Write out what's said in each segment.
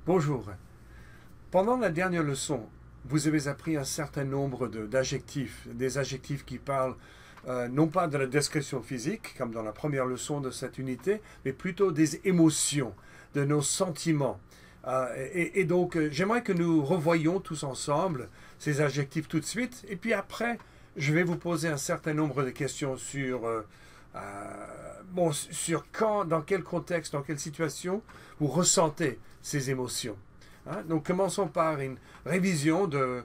Bonjour. Pendant la dernière leçon, vous avez appris un certain nombre d'adjectifs, des adjectifs qui parlent non pas de la description physique, comme dans la première leçon de cette unité, mais plutôt des émotions, de nos sentiments. Donc, j'aimerais que nous revoyions tous ensemble ces adjectifs tout de suite, et puis après, je vais vous poser un certain nombre de questions sur quand, dans quel contexte, dans quelle situation vous ressentez ces émotions. Donc commençons par une révision de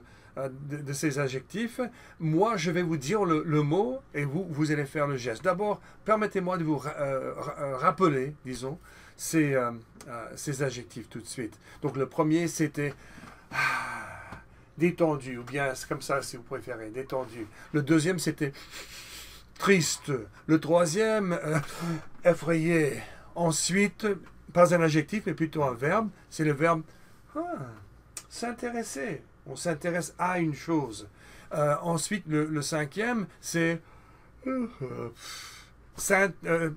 ces adjectifs. Moi, je vais vous dire le mot et vous allez faire le geste. D'abord, permettez-moi de vous rappeler, disons, ces adjectifs tout de suite. Donc le premier, c'était détendu, ou bien c'est comme ça si vous préférez, détendu. Le deuxième, c'était triste. Le troisième, effrayé. Ensuite, pas un adjectif, mais plutôt un verbe. C'est le verbe s'intéresser. On s'intéresse à une chose. Ensuite, le cinquième, c'est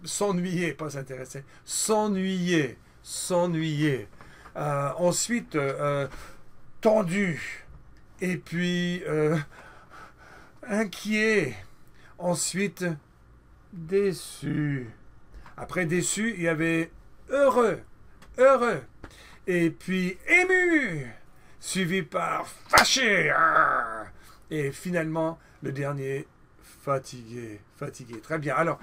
s'ennuyer, pas s'intéresser. S'ennuyer. S'ennuyer. Ensuite, tendu. Et puis, inquiet. Ensuite, déçu. Après déçu, il y avait heureux. Heureux. Et puis ému, suivi par fâché. Et finalement, le dernier, fatigué. Fatigué. Très bien. Alors,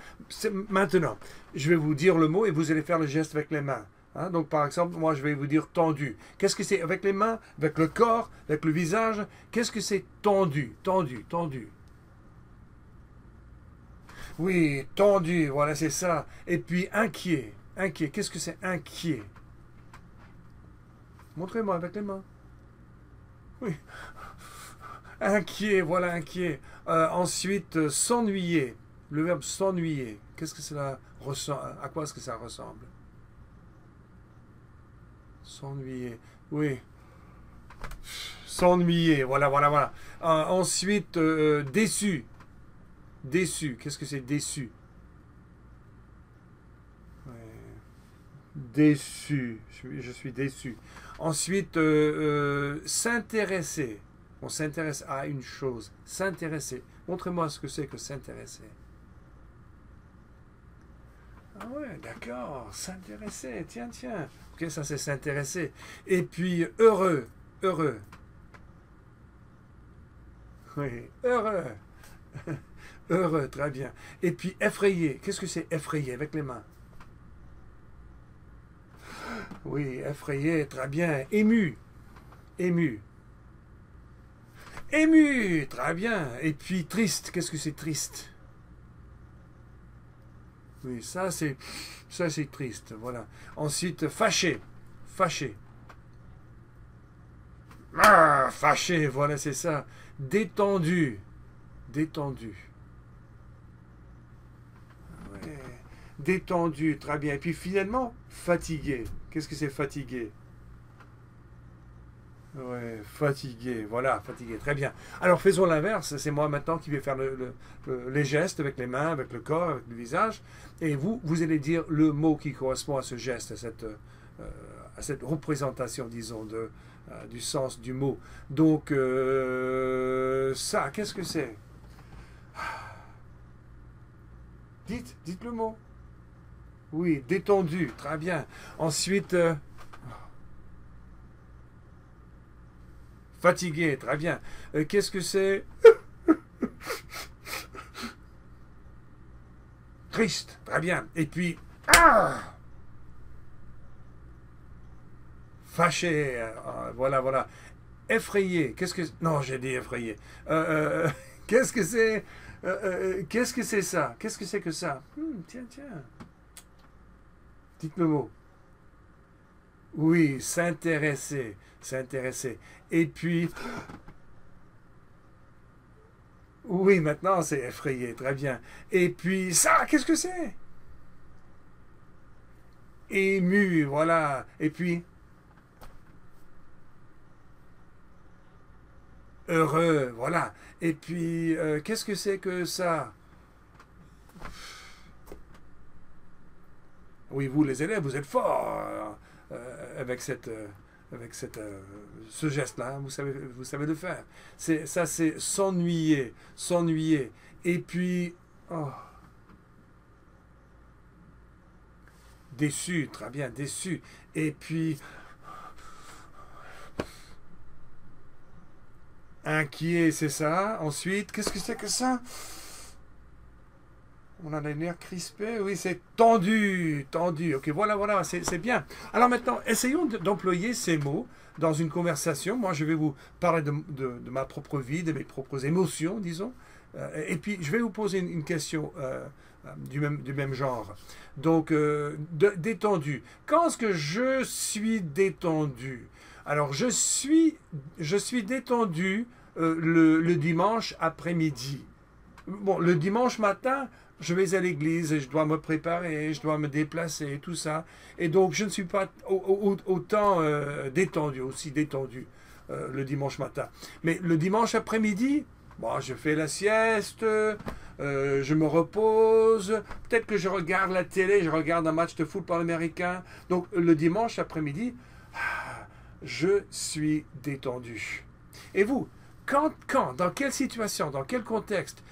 maintenant, je vais vous dire le mot et vous allez faire le geste avec les mains. Donc, par exemple, moi, je vais vous dire tendu. Qu'est-ce que c'est avec les mains, avec le corps, avec le visage? Qu'est-ce que c'est tendu? Tendu, tendu. Oui, tendu, voilà, c'est ça. Et puis inquiet. Inquiet. Qu'est-ce que c'est inquiet? Montrez-moi avec les mains. Oui. Inquiet, voilà, inquiet. Ensuite, s'ennuyer. Le verbe s'ennuyer. Qu'est-ce que cela ressemble? À quoi est-ce que ça ressemble? S'ennuyer. Oui. S'ennuyer. Voilà, voilà, voilà. Ensuite, déçu. Déçu. Qu'est-ce que c'est déçu? Déçu. Je suis déçu. Ensuite, s'intéresser. On s'intéresse à une chose. S'intéresser. Montrez-moi ce que c'est que s'intéresser. Ah ouais, d'accord. S'intéresser. Tiens, tiens. Ok, ça c'est s'intéresser. Et puis, heureux. Heureux. Oui, heureux. Heureux, très bien. Et puis, effrayé. Qu'est-ce que c'est effrayé avec les mains? Oui, effrayé, très bien. Ému. Ému. Ému, très bien. Et puis triste, qu'est-ce que c'est triste? Oui, ça c'est triste, voilà. Ensuite, fâché. Fâché. Fâché, voilà, c'est ça. Détendu. Détendu. Ouais. Détendu, très bien. Et puis finalement, fatigué. Qu'est-ce que c'est fatigué? Ouais, fatigué, voilà, fatigué, très bien. Alors faisons l'inverse, c'est moi maintenant qui vais faire les gestes avec les mains, avec le corps, avec le visage, et vous allez dire le mot qui correspond à ce geste, à cette représentation, disons, du sens du mot. Donc, ça, qu'est-ce que c'est? Dites le mot. Oui, détendu, très bien. Ensuite, fatigué, très bien. Qu'est-ce que c'est? Triste, très bien. Et puis, fâché, voilà, voilà. Effrayé, qu'est-ce que... Non, j'ai dit effrayé. Qu'est-ce que c'est? Qu'est-ce que c'est ça? Qu'est-ce que c'est que ça? Tiens, tiens. Dites le mot. Oui, s'intéresser, s'intéresser. Et puis, oui, maintenant c'est effrayé, très bien. Et puis, ça, qu'est-ce que c'est? Ému, voilà. Et puis, heureux, voilà. Et puis, qu'est-ce que c'est que ça? Oui, vous les élèves, vous êtes forts avec cette avec ce geste-là. Vous savez le faire. Ça, c'est s'ennuyer, s'ennuyer. Et puis, oh, déçu, très bien, déçu. Et puis, inquiet, c'est ça. Ensuite, qu'est-ce que c'est que ça? On a les nerfs crispés. Oui, c'est tendu, tendu. Ok, voilà, voilà, c'est bien. Alors maintenant, essayons d'employer ces mots dans une conversation. Moi, je vais vous parler de ma propre vie, de mes propres émotions, disons. Et puis, je vais vous poser une question du même genre. Donc, détendu. Quand est-ce que je suis détendu? Alors, je suis détendu le dimanche après-midi. Bon, le dimanche matin, je vais à l'église et je dois me préparer, je dois me déplacer, tout ça. Et donc, je ne suis pas autant détendu, aussi détendu le dimanche matin. Mais le dimanche après-midi, bon, je fais la sieste, je me repose, peut-être que je regarde la télé, je regarde un match de football américain. Donc, le dimanche après-midi, je suis détendu. Et vous, dans quelle situation, dans quel contexte,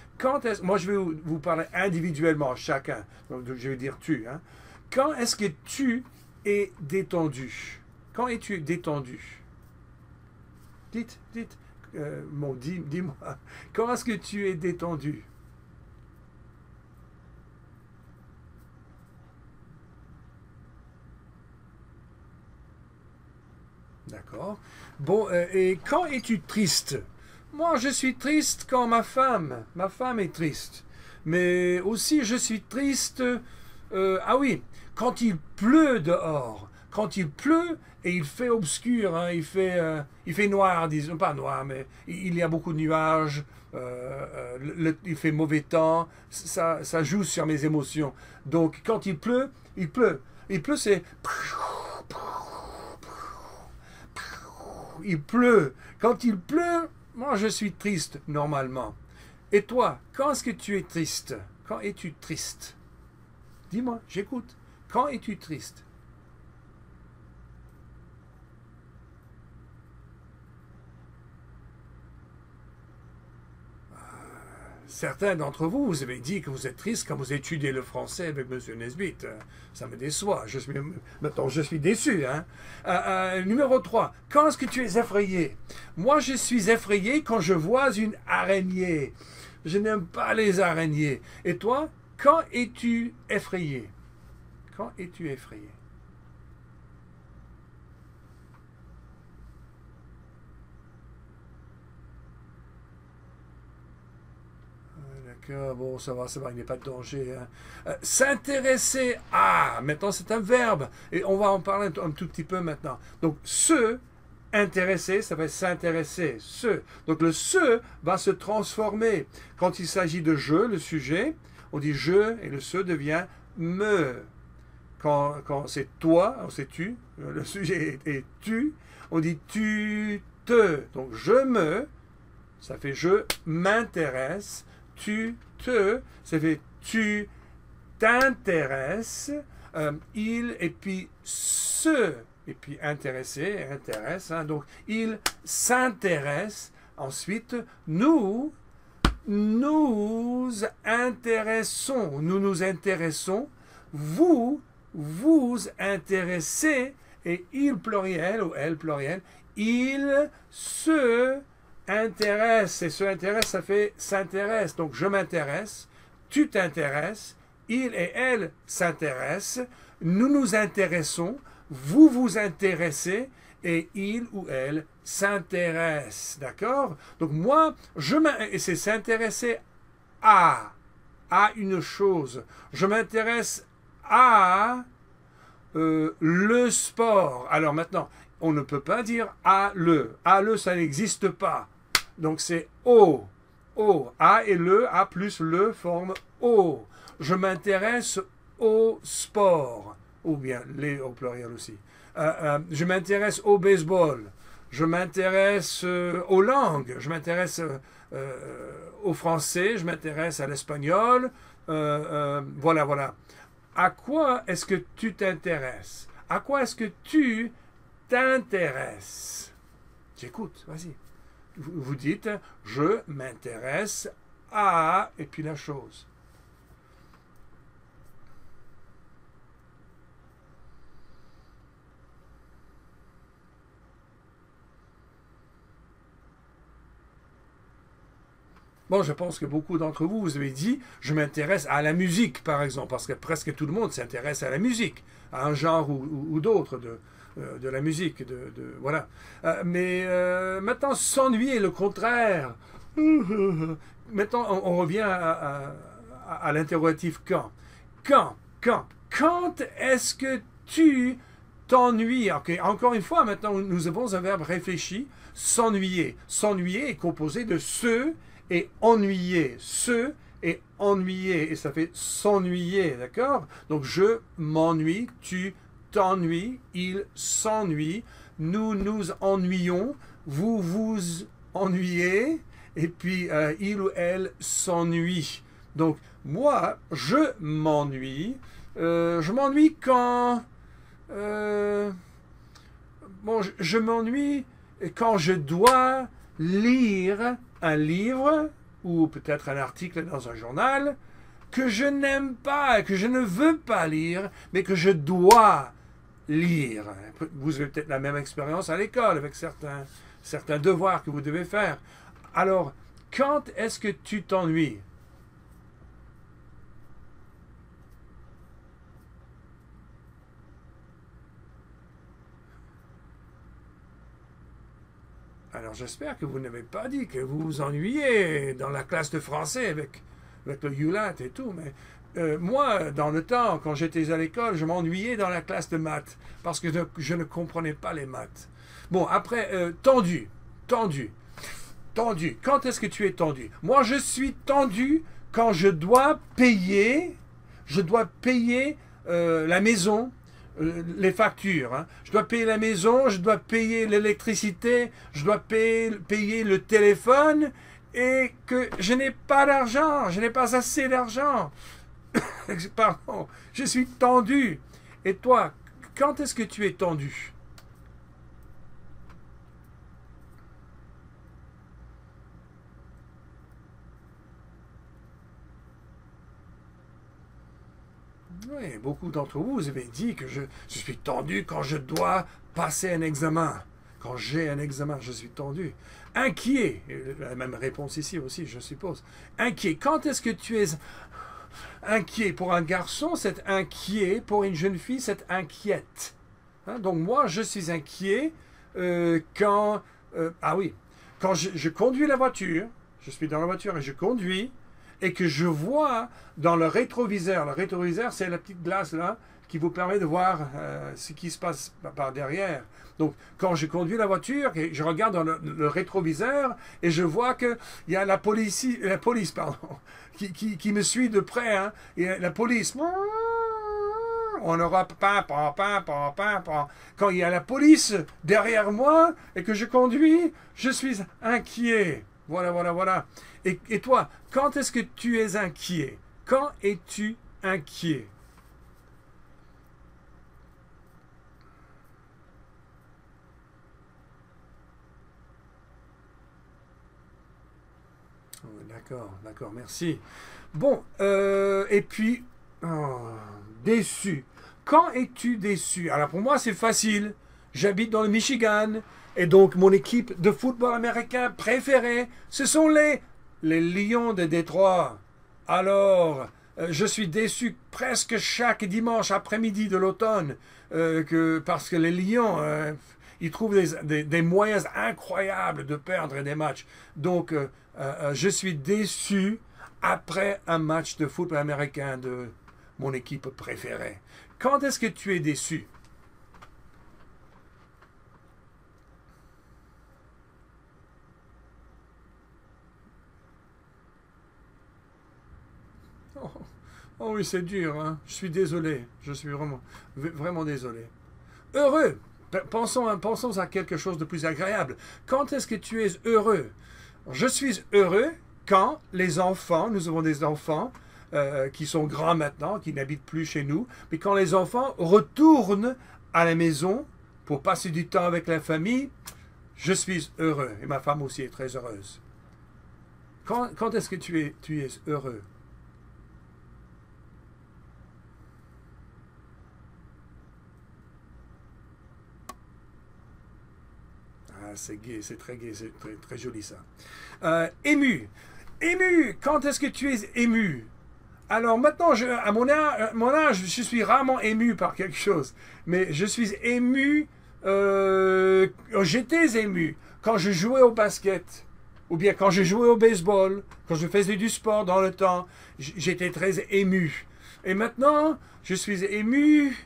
moi je vais vous parler individuellement, chacun, donc je vais dire tu, hein. Quand est-ce que tu es détendu? Quand es-tu détendu? Dites, dis-moi, quand est-ce que tu es détendu? D'accord. Bon, et quand es-tu triste? Moi, je suis triste quand ma femme est triste. Mais aussi, je suis triste, ah oui, quand il pleut dehors. Quand il pleut et il fait obscur, hein, il fait noir, disons, pas noir, mais il y a beaucoup de nuages, il fait mauvais temps, ça joue sur mes émotions. Donc, quand il pleut, c'est... Il pleut. Quand il pleut, moi je suis triste normalement. Et toi, quand est-ce que tu es triste? Quand es-tu triste? Dis-moi, j'écoute. Quand es-tu triste? Certains d'entre vous, vous avez dit que vous êtes triste quand vous étudiez le français avec M. Nesbitt. Ça me déçoit. Maintenant, je suis déçu. Hein? Numéro 3. Quand est-ce que tu es effrayé? Moi, je suis effrayé quand je vois une araignée. Je n'aime pas les araignées. Et toi, quand es-tu effrayé? Quand es-tu effrayé? Bon, ça va, il n'y a pas de danger. Hein. S'intéresser à, maintenant c'est un verbe, et on va en parler un tout petit peu maintenant. Donc, intéresser, ça va s'intéresser, Donc, le va se transformer. Quand il s'agit de je, le sujet, on dit je, et le devient me. Quand c'est toi, c'est tu, le sujet est tu, on dit tu, te. Donc, je me, ça fait je m'intéresse. Tu ça fait tu t'intéresses, il, et puis et puis intéresse, hein, donc il s'intéresse, ensuite nous intéressons, nous intéressons, vous intéressez, et il pluriel ou elle pluriel, il se intéresse, et se intéresse, ça fait s'intéresse. Donc je m'intéresse, tu t'intéresses, il et elle s'intéressent, nous nous intéressons, vous vous intéressez, et il ou elle s'intéresse. D'accord? Donc moi, et c'est s'intéresser à une chose. Je m'intéresse à le sport. Alors maintenant, on ne peut pas dire à le. À le, ça n'existe pas. Donc c'est O. A et A plus le forment O. Je m'intéresse au sport. Ou bien les au pluriel aussi. Je m'intéresse au baseball. Je m'intéresse aux langues. Je m'intéresse au français. Je m'intéresse à l'espagnol. Voilà. À quoi est-ce que tu t'intéresses? À quoi est-ce que tu t'intéresse. J'écoute, vas-y. Vous dites, je m'intéresse à, et puis la chose. Bon, je pense que beaucoup d'entre vous, vous avez dit, je m'intéresse à la musique, par exemple, parce que presque tout le monde s'intéresse à la musique, à un genre ou d'autre de la musique, voilà. Mais maintenant, s'ennuyer, le contraire. Maintenant, on revient à l'interrogatif quand. Quand est-ce que tu t'ennuies? Okay. Encore une fois, maintenant, nous avons un verbe réfléchi, s'ennuyer. S'ennuyer est composé de se et ennuyer. Se et ennuyer. Et ça fait s'ennuyer, d'accord? Donc, je m'ennuie, tu t'ennuies, il s'ennuie, nous nous ennuyons, vous vous ennuyez, et puis il ou elle s'ennuie. Donc, moi, je m'ennuie. Je m'ennuie quand... bon, je m'ennuie quand je dois lire un livre ou peut-être un article dans un journal que je n'aime pas, que je ne veux pas lire, mais que je dois lire. Vous avez peut-être la même expérience à l'école avec certains devoirs que vous devez faire. Alors, quand est-ce que tu t'ennuies? Alors, j'espère que vous n'avez pas dit que vous vous ennuyez dans la classe de français avec le ULAT et tout, mais moi, dans le temps, quand j'étais à l'école, je m'ennuyais dans la classe de maths parce que je ne comprenais pas les maths. Bon, après, tendu. Quand est-ce que tu es tendu? Moi, je suis tendu quand je dois payer la maison, les factures. Hein. Je dois payer la maison, je dois payer l'électricité, je dois payer le téléphone et que je n'ai pas d'argent, je n'ai pas assez d'argent. Pardon, je suis tendu. Et toi, quand est-ce que tu es tendu? Oui, beaucoup d'entre vous, vous avez dit que je suis tendu quand je dois passer un examen. Quand j'ai un examen, je suis tendu. Inquiet, la même réponse ici aussi, je suppose. Inquiet, quand est-ce que tu es inquiet? Pour un garçon, c'est inquiet. Pour une jeune fille, c'est inquiète. Hein? Donc moi, je suis inquiet quand... ah oui, quand je conduis la voiture, je suis dans la voiture et je conduis, et que je vois dans le rétroviseur. Le rétroviseur, c'est la petite glace là qui vous permet de voir ce qui se passe par derrière. Donc, quand je conduis la voiture, je regarde dans le rétroviseur et je vois qu'il y a la police pardon, qui me suit de près. Hein, et la police... On aura quand il y a la police derrière moi et que je conduis, je suis inquiet. Voilà. Et toi, quand est-ce que tu es inquiet? Quand es-tu inquiet? Oh, d'accord, merci. Bon, et puis, déçu. Quand es-tu déçu? Alors pour moi, c'est facile. J'habite dans le Michigan. Et donc, mon équipe de football américain préférée, ce sont les Lions de Détroit. Alors, je suis déçu presque chaque dimanche après-midi de l'automne parce que les Lions, ils trouvent des moyens incroyables de perdre des matchs. Donc, je suis déçu après un match de football américain de mon équipe préférée. Quand est-ce que tu es déçu? Oh oui, c'est dur, hein. Je suis désolé. Je suis vraiment désolé. Heureux. Pensons à quelque chose de plus agréable. Quand est-ce que tu es heureux? Je suis heureux quand les enfants, nous avons des enfants qui sont grands maintenant, qui n'habitent plus chez nous, mais quand les enfants retournent à la maison pour passer du temps avec la famille, je suis heureux. Et ma femme aussi est très heureuse. Quand est-ce que tu es heureux? Ah, c'est gai, c'est très joli ça. Ému. Ému. Quand est-ce que tu es ému? Alors maintenant, à mon âge, je suis rarement ému par quelque chose. Mais je suis ému, j'étais ému quand je jouais au basket, ou bien quand je jouais au baseball, quand je faisais du sport dans le temps, j'étais très ému. Et maintenant, je suis ému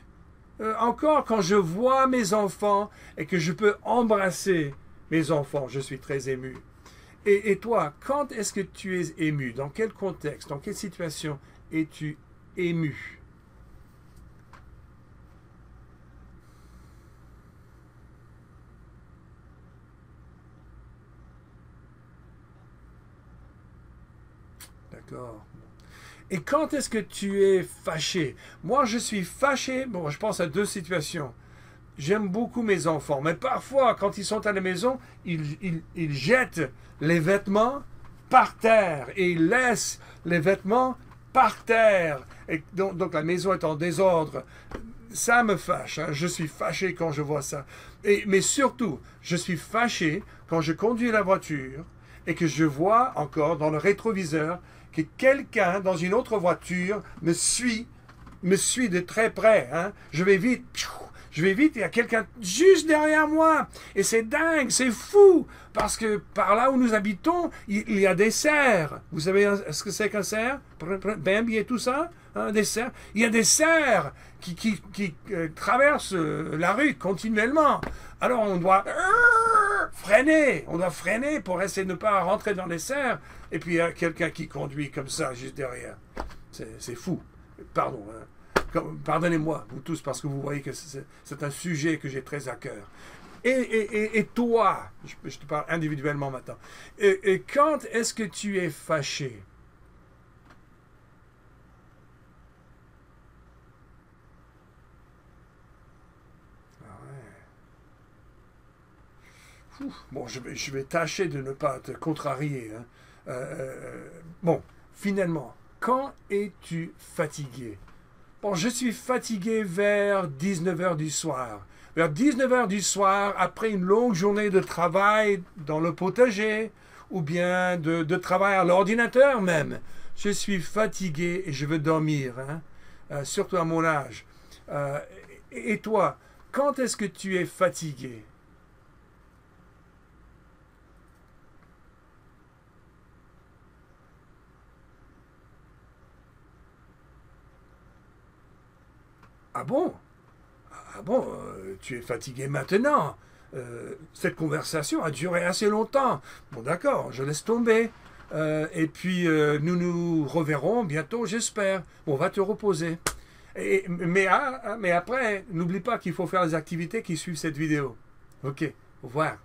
encore quand je vois mes enfants et que je peux embrasser mes enfants, je suis très ému. Et toi, quand est-ce que tu es ému? Dans quel contexte? Dans quelle situation es-tu ému? D'accord. Et quand est-ce que tu es fâché? Moi, je suis fâché. Bon, je pense à deux situations. J'aime beaucoup mes enfants, mais parfois, quand ils sont à la maison, ils jettent les vêtements par terre et ils laissent les vêtements par terre. Et donc la maison est en désordre. Ça me fâche. Hein. Je suis fâché quand je vois ça. Mais surtout, je suis fâché quand je conduis la voiture et que je vois encore dans le rétroviseur que quelqu'un dans une autre voiture me suit de très près. Hein. Je vais vite. Je vais vite, il y a quelqu'un juste derrière moi. Et c'est dingue, c'est fou. Parce que par là où nous habitons, il y a des cerfs. Vous savez ce que c'est qu'un cerf? Bambi et tout ça, hein, des cerfs. Il y a des cerfs qui traversent la rue continuellement. Alors on doit freiner. On doit freiner pour essayer de ne pas rentrer dans les cerfs. Et puis il y a quelqu'un qui conduit comme ça, juste derrière. C'est fou. Pardon, hein. Pardonnez-moi, vous tous, parce que vous voyez que c'est un sujet que j'ai très à cœur. Et toi, je te parle individuellement maintenant, et quand est-ce que tu es fâché? Ah ouais. Bon, je vais tâcher de ne pas te contrarier. Hein. Bon, finalement, quand es-tu fatigué? Bon, je suis fatigué vers 19 heures du soir. Vers 19 heures du soir, après une longue journée de travail dans le potager, ou bien de travail à l'ordinateur même, je suis fatigué et je veux dormir, hein? Surtout à mon âge. Et toi, quand est-ce que tu es fatigué? Ah bon? Ah bon, tu es fatigué maintenant. Cette conversation a duré assez longtemps. Bon, d'accord, je laisse tomber. Et puis, nous nous reverrons bientôt, j'espère. Bon, va te reposer. Mais après, n'oublie pas qu'il faut faire les activités qui suivent cette vidéo. Ok, au revoir.